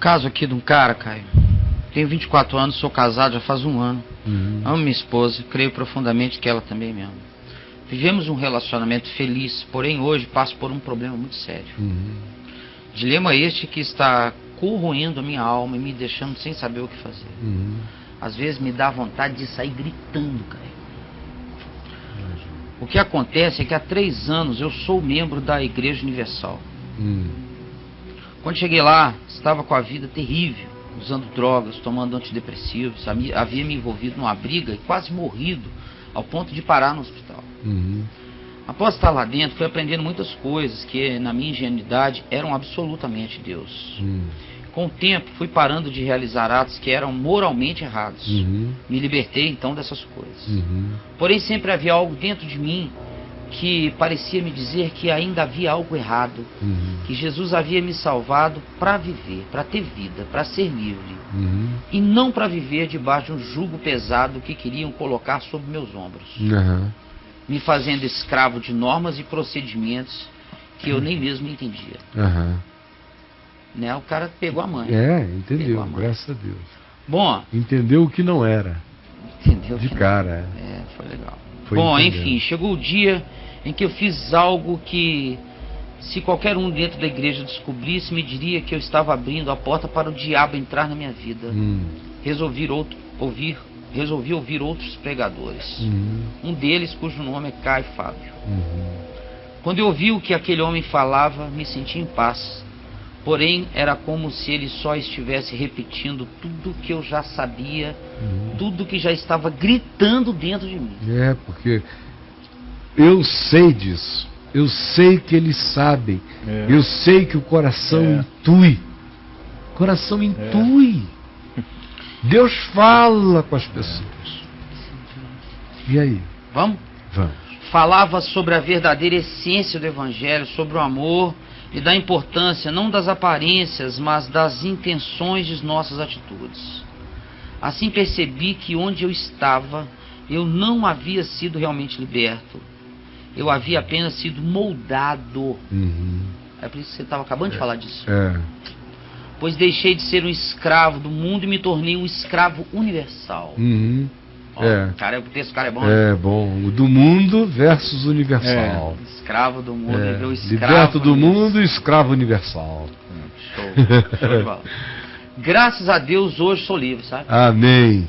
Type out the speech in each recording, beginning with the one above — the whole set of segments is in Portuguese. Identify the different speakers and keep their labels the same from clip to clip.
Speaker 1: caso aqui de um cara, Caio. Tenho 24 anos, sou casado já faz um ano. Amo minha esposa, creio profundamente que ela também me ama. Vivemos um relacionamento feliz, porém hoje passo por um problema muito sério. Dilema este que está corroendo a minha alma e me deixando sem saber o que fazer. Às vezes me dá vontade de sair gritando, Caio. O que acontece é que há 3 anos eu sou membro da Igreja Universal. Quando cheguei lá, estava com a vida terrível, usando drogas, tomando antidepressivos, havia me envolvido numa briga e quase morrido, ao ponto de parar no hospital. Após estar lá dentro, fui aprendendo muitas coisas que, na minha ingenuidade, eram absolutamente Deus. Com o tempo, fui parando de realizar atos que eram moralmente errados. Me libertei, então, dessas coisas. Porém, sempre havia algo dentro de mim que parecia me dizer que ainda havia algo errado, que Jesus havia me salvado para viver, para ter vida, para ser livre, e não para viver debaixo de um jugo pesado que queriam colocar sobre meus ombros, me fazendo escravo de normas e procedimentos que eu nem mesmo entendia. Né? O cara pegou a mãe.
Speaker 2: Entendeu, graças a Deus.
Speaker 1: Bom,
Speaker 2: entendeu o que não era.
Speaker 1: Entendeu?
Speaker 2: De cara.
Speaker 1: Foi legal.
Speaker 2: Foi
Speaker 1: bom,
Speaker 2: entendendo.
Speaker 1: Enfim, chegou o dia em que eu fiz algo que, se qualquer um dentro da igreja descobrisse, me diria que eu estava abrindo a porta para o diabo entrar na minha vida. Resolvi ouvir outros pregadores. Um deles, cujo nome é Caio Fábio. Quando eu ouvi o que aquele homem falava, me senti em paz. Porém, era como se ele só estivesse repetindo tudo que eu já sabia, tudo que já estava gritando dentro de mim.
Speaker 2: Porque eu sei disso. Eu sei que eles sabem. Eu sei que o coração intui. O coração intui. Deus fala com as pessoas. E aí?
Speaker 1: Vamos?
Speaker 2: Vamos.
Speaker 1: Falava sobre a verdadeira essência do Evangelho, sobre o amor e da importância não das aparências, mas das intenções de nossas atitudes. Assim percebi que onde eu estava, eu não havia sido realmente liberto. Eu havia apenas sido moldado. É por isso que você estava acabando de falar disso. Pois deixei de ser um escravo do mundo e me tornei um escravo universal.
Speaker 2: Cara,
Speaker 1: o texto do cara é bom.
Speaker 2: Bom. O do mundo versus universal.
Speaker 1: Escravo do mundo, virou escravo.
Speaker 2: Liberto do mundo e escravo universal.
Speaker 1: Show de bola. Graças a Deus hoje sou livre, sabe?
Speaker 2: Amém.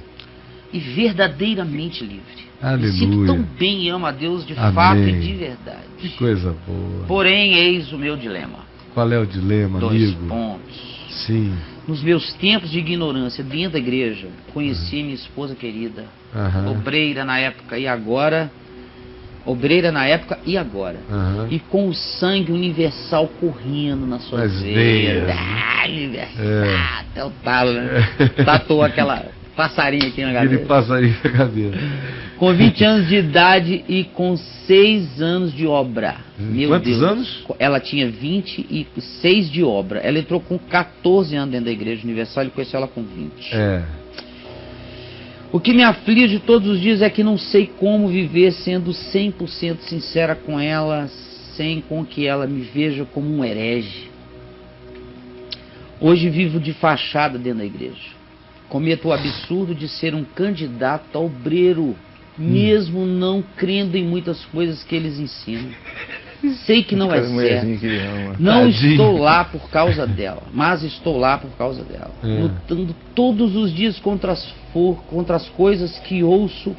Speaker 1: E verdadeiramente livre.
Speaker 2: Aleluia.
Speaker 1: Me sinto tão bem e amo a Deus de fato e de verdade.
Speaker 2: Que coisa boa.
Speaker 1: Porém, eis o meu dilema.
Speaker 2: Qual é o dilema,
Speaker 1: 2
Speaker 2: amigo?
Speaker 1: pontos.
Speaker 2: Sim.
Speaker 1: Nos meus tempos de ignorância dentro da igreja, conheci minha esposa querida, obreira na época e agora, e com o sangue universal correndo nas suas veias. Universal, até o talo, né? Tatuou aquela passarinho aqui na cabeça.
Speaker 2: Aquele passarinho na cabeça.
Speaker 1: Com 20 anos de idade e com 6 anos de obra. Meu
Speaker 2: Quantos
Speaker 1: Deus.
Speaker 2: anos?
Speaker 1: Ela tinha 26 de obra. Ela entrou com 14 anos dentro da Igreja Universal, ele conheceu ela com 20. O que me aflige todos os dias é que não sei como viver sendo 100% sincera com ela, sem com que ela me veja como um herege. Hoje vivo de fachada dentro da igreja. Cometo o absurdo de ser um candidato a obreiro, mesmo não crendo em muitas coisas que eles ensinam. Sei que não é certo. Não estou lá por causa dela, mas estou lá por causa dela. Lutando todos os dias contra as coisas que ouço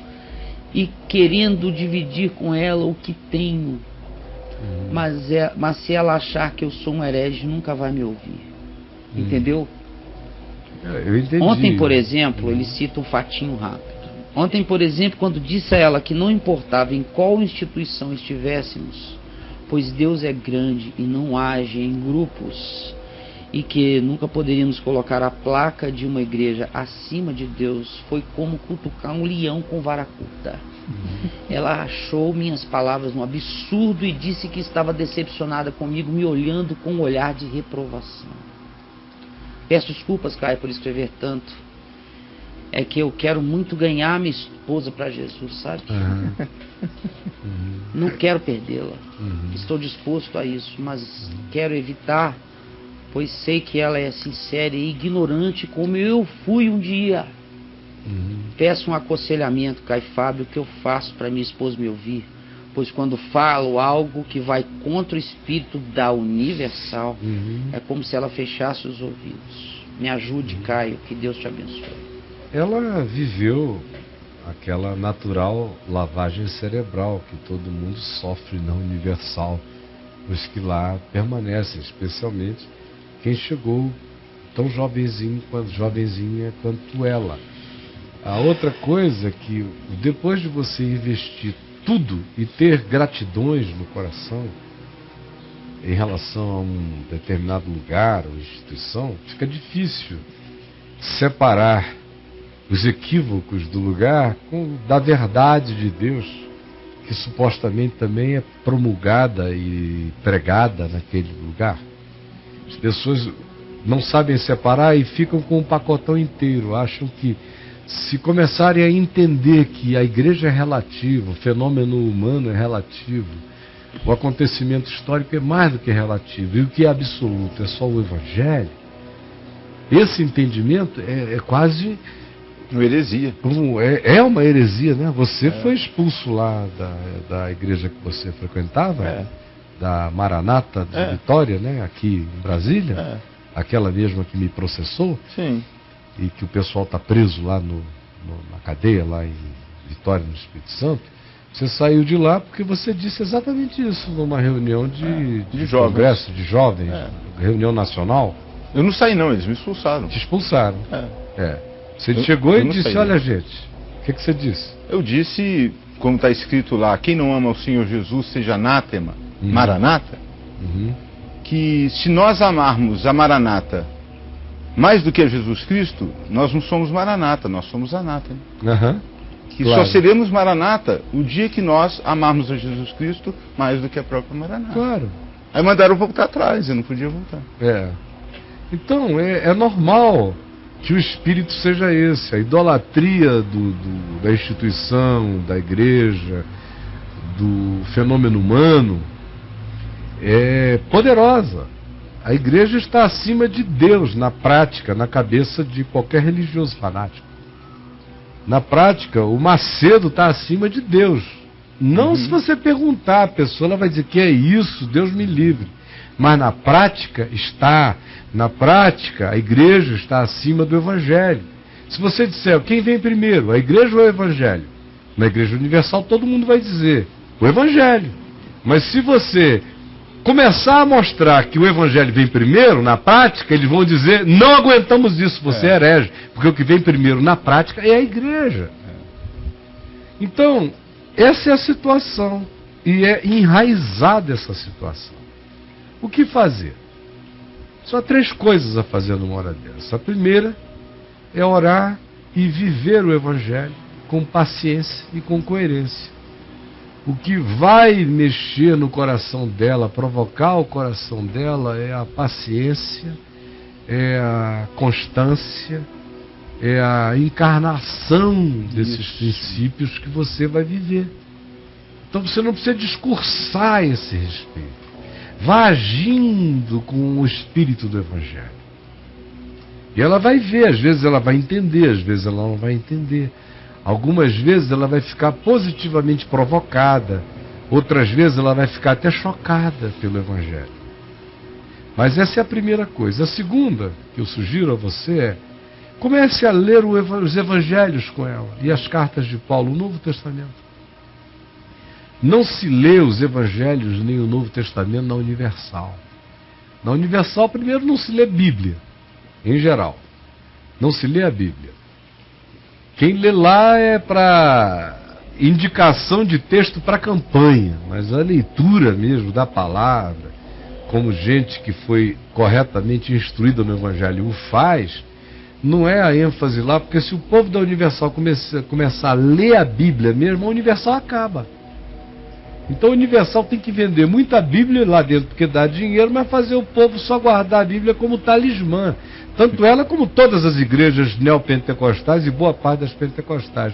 Speaker 1: e querendo dividir com ela o que tenho. Mas se ela achar que eu sou um herege, nunca vai me ouvir. Entendeu?
Speaker 2: Eu entendi.
Speaker 1: Ontem, por exemplo, ele cita um fatinho rápido. Ontem, por exemplo, quando disse a ela que não importava em qual instituição estivéssemos, pois Deus é grande e não age em grupos, e que nunca poderíamos colocar a placa de uma igreja acima de Deus, foi como cutucar um leão com vara curta. Ela achou minhas palavras um absurdo e disse que estava decepcionada comigo, me olhando com um olhar de reprovação. Peço desculpas, Caio, por escrever tanto. É que eu quero muito ganhar minha esposa para Jesus, sabe? Não quero perdê-la. Estou disposto a isso, mas quero evitar pois sei que ela é sincera e ignorante como eu fui um dia. Peço um aconselhamento, Caifábio, o que eu faço para minha esposa me ouvir, pois quando falo algo que vai contra o espírito da Universal, é como se ela fechasse os ouvidos. Me ajude, Caio, que Deus te abençoe.
Speaker 2: Ela viveu aquela natural lavagem cerebral que todo mundo sofre na Universal, os que lá permanecem, especialmente quem chegou tão jovenzinha quanto ela. A outra coisa é que depois de você investir tudo e ter gratidões no coração em relação a um determinado lugar ou instituição, fica difícil separar os equívocos do lugar da verdade de Deus, que supostamente também é promulgada e pregada naquele lugar. As pessoas não sabem separar e ficam com o pacotão inteiro, acham que se começarem a entender que a igreja é relativa, o fenômeno humano é relativo, o acontecimento histórico é mais do que relativo, e o que é absoluto é só o Evangelho, esse entendimento é quase
Speaker 3: uma heresia.
Speaker 2: É uma heresia, né? Você foi expulso lá da igreja que você frequentava, da Maranata de Vitória, né? Aqui em Brasília, aquela mesma que me processou.
Speaker 3: Sim.
Speaker 2: E que o pessoal está preso lá na cadeia, lá em Vitória, no Espírito Santo. Você saiu de lá porque você disse exatamente isso numa reunião de
Speaker 3: jovens.
Speaker 2: Congresso de jovens, reunião nacional.
Speaker 3: Eu não saí não, eles me expulsaram.
Speaker 2: Te expulsaram. Você chegou e disse, olha gente, o que você disse?
Speaker 3: Eu disse, como está escrito lá, quem não ama o Senhor Jesus seja anátema, Maranata, que se nós amarmos a Maranata mais do que a Jesus Cristo, nós não somos Maranata, nós somos anátema. Que claro. Só seremos Maranata o dia que nós amarmos a Jesus Cristo mais do que a própria Maranata.
Speaker 2: Claro.
Speaker 3: Aí mandaram voltar atrás, eu não podia voltar.
Speaker 2: Então, é normal que o espírito seja esse. A idolatria da instituição, da igreja, do fenômeno humano é poderosa. A igreja está acima de Deus na prática, na cabeça de qualquer religioso fanático. Na prática, o Macedo está acima de Deus. Não se você perguntar, a pessoa ela vai dizer que é isso, Deus me livre. Mas na prática está. Na prática, a igreja está acima do Evangelho. Se você disser, quem vem primeiro, a igreja ou o Evangelho? Na Igreja Universal todo mundo vai dizer, o Evangelho. Mas se você começar a mostrar que o Evangelho vem primeiro, na prática, eles vão dizer, não aguentamos isso, você é herege. Porque o que vem primeiro na prática é a igreja. Então, essa é a situação. E é enraizada essa situação. O que fazer? Só há 3 coisas a fazer numa hora dessa. A primeira é orar e viver o Evangelho com paciência e com coerência. O que vai mexer no coração dela, provocar o coração dela, é a paciência, é a constância, é a encarnação desses princípios que você vai viver. Então você não precisa discursar a esse respeito. Vá agindo com o espírito do Evangelho. E ela vai ver, às vezes ela vai entender, às vezes ela não vai entender. Algumas vezes ela vai ficar positivamente provocada, outras vezes ela vai ficar até chocada pelo Evangelho. Mas essa é a primeira coisa. A segunda que eu sugiro a você é, comece a ler os Evangelhos com ela e as cartas de Paulo, o Novo Testamento. Não se lê os Evangelhos nem o Novo Testamento na Universal. Na Universal, primeiro, não se lê Bíblia, em geral. Não se lê a Bíblia. Quem lê lá é para indicação de texto para campanha, mas a leitura mesmo da palavra, como gente que foi corretamente instruída no Evangelho o faz, não é a ênfase lá, porque se o povo da Universal começar a ler a Bíblia mesmo, a Universal acaba. Então a Universal tem que vender muita Bíblia lá dentro, porque dá dinheiro, mas fazer o povo só guardar a Bíblia como talismã. Tanto ela como todas as igrejas neopentecostais e boa parte das pentecostais.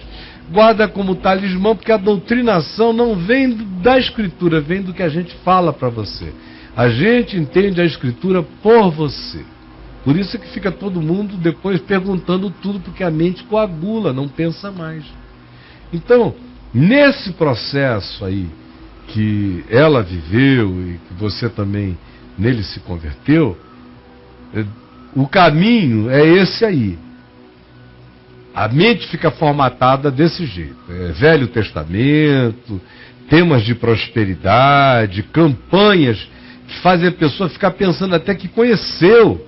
Speaker 2: Guarda como talismã, porque a doutrinação não vem da Escritura, vem do que a gente fala para você. A gente entende a Escritura por você. Por isso é que fica todo mundo depois perguntando tudo, porque a mente coagula, não pensa mais. Então, nesse processo aí que ela viveu e que você também nele se converteu, o caminho é esse aí. A mente fica formatada desse jeito. Velho Testamento, temas de prosperidade, campanhas que fazem a pessoa ficar pensando até que conheceu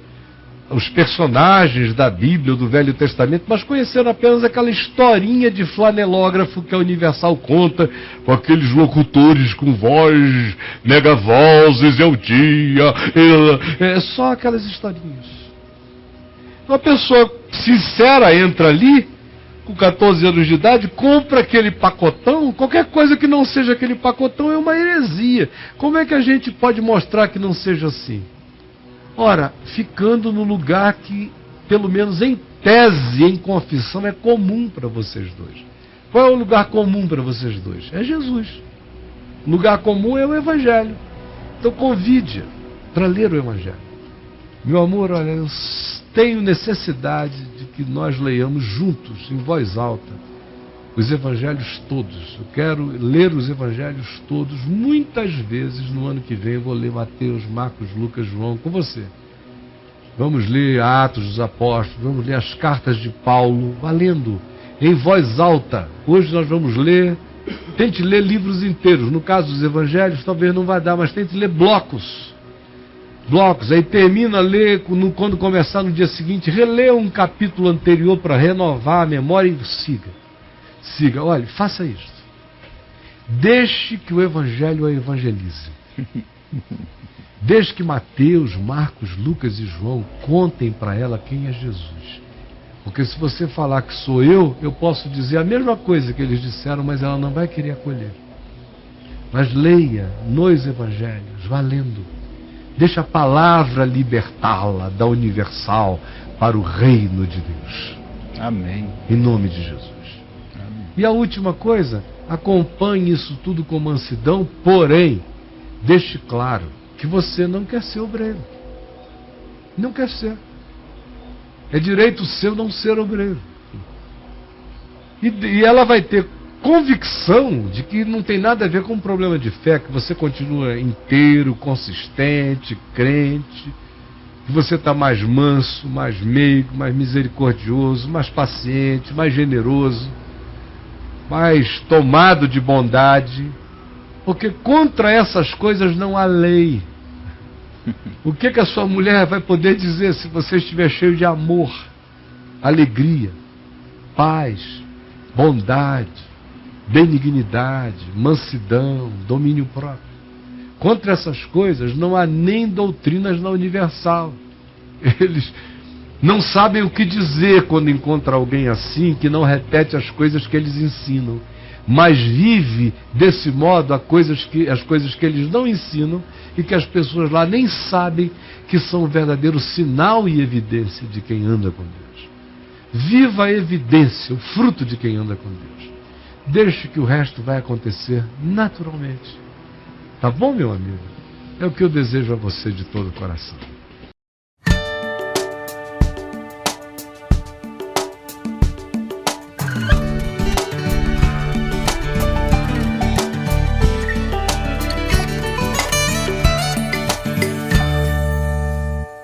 Speaker 2: os personagens da Bíblia ou do Velho Testamento, mas conheceram apenas aquela historinha de flanelógrafo que a Universal conta, com aqueles locutores com voz, megavozes, é o dia, é só aquelas historinhas. Uma pessoa sincera entra ali, com 14 anos de idade, compra aquele pacotão, qualquer coisa que não seja aquele pacotão é uma heresia. Como é que a gente pode mostrar que não seja assim? Ora, ficando no lugar que, pelo menos em tese, em confissão, é comum para vocês dois. Qual é o lugar comum para vocês dois? É Jesus. O lugar comum é o Evangelho. Então convide-a para ler o Evangelho. Meu amor, olha, eu tenho necessidade de que nós leiamos juntos, em voz alta, os Evangelhos todos. Eu quero ler os Evangelhos todos. Muitas vezes no ano que vem eu vou ler Mateus, Marcos, Lucas, João com você. Vamos ler Atos dos Apóstolos, vamos ler as cartas de Paulo, valendo, em voz alta. Hoje nós vamos ler, tente ler livros inteiros. No caso dos Evangelhos talvez não vai dar, mas tente ler blocos. Aí termina a ler, quando começar no dia seguinte, relê um capítulo anterior para renovar a memória e siga, olha, faça isso. Deixe que o Evangelho a evangelize. Deixe que Mateus, Marcos, Lucas e João contem para ela quem é Jesus. Porque se você falar que sou eu posso dizer a mesma coisa que eles disseram, mas ela não vai querer acolher. Mas leia nos Evangelhos, valendo. Deixa a palavra libertá-la da universal para o reino de Deus.
Speaker 3: Amém.
Speaker 2: Em nome de Jesus. Amém. E a última coisa, acompanhe isso tudo com mansidão, porém, deixe claro que você não quer ser obreiro. Não quer ser. É direito seu não ser obreiro. E ela vai ter convicção de que não tem nada a ver com um problema de fé, que você continua inteiro, consistente, crente, que você está mais manso, mais meigo, mais misericordioso, mais paciente, mais generoso, mais tomado de bondade, porque contra essas coisas não há lei. O que a sua mulher vai poder dizer se você estiver cheio de amor, alegria, paz, bondade, benignidade, mansidão, domínio próprio? Contra essas coisas não há nem doutrinas na Universal. Eles não sabem o que dizer quando encontram alguém assim, que não repete as coisas que eles ensinam, mas vive desse modo as coisas que eles não ensinam e que as pessoas lá nem sabem que são o verdadeiro sinal e evidência de quem anda com Deus. Viva a evidência, o fruto de quem anda com Deus. Deixe que o resto vai acontecer naturalmente. Tá bom, meu amigo? É o que eu desejo a você de todo o coração.